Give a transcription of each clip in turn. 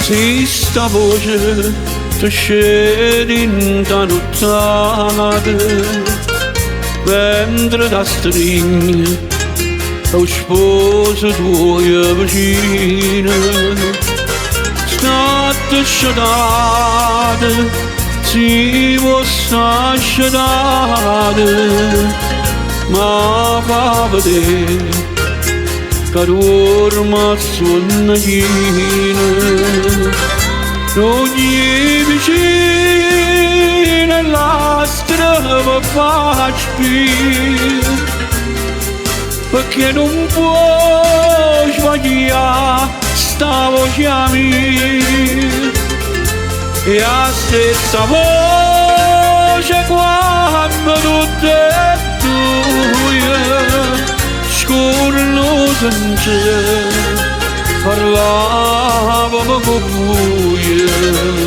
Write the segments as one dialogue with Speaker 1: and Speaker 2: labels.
Speaker 1: Se sta voce ti scende in nottata, mentre da stringi lo sposo tuo vicino, state sciatate, si possa sciatate, ma fa vedere che dorma sonnacina, ogni vicina la strada fa spia, perché non può sbagliare sta voce mia, e la stessa voce quando tutte e due scorrono senza parlavamo con buie.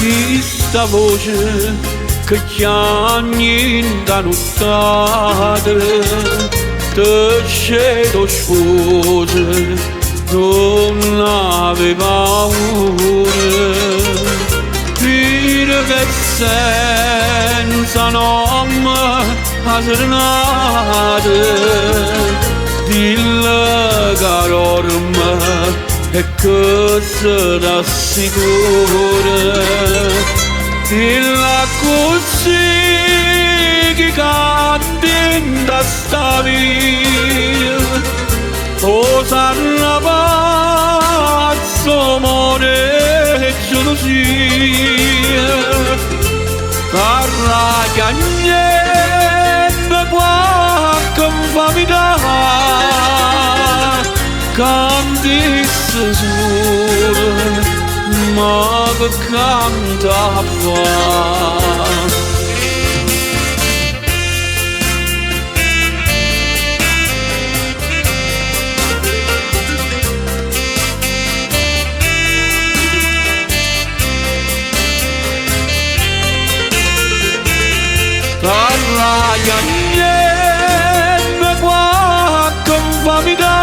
Speaker 1: Questa voce che chiami da nottata, te cedo spose, non aveva paura, dire che senza nome a serenata, dille che l'orma e che se rassicura, dilla così che canti da sta via, o sarà pazzo amore e gelosia, parla che niente qua che fa mi dà, canti sole, ma che cantava. Parla che niente qua che fa mi dà,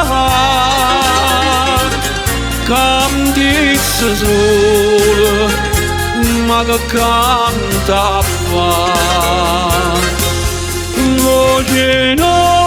Speaker 1: canti sole, ma che cantava. Voce no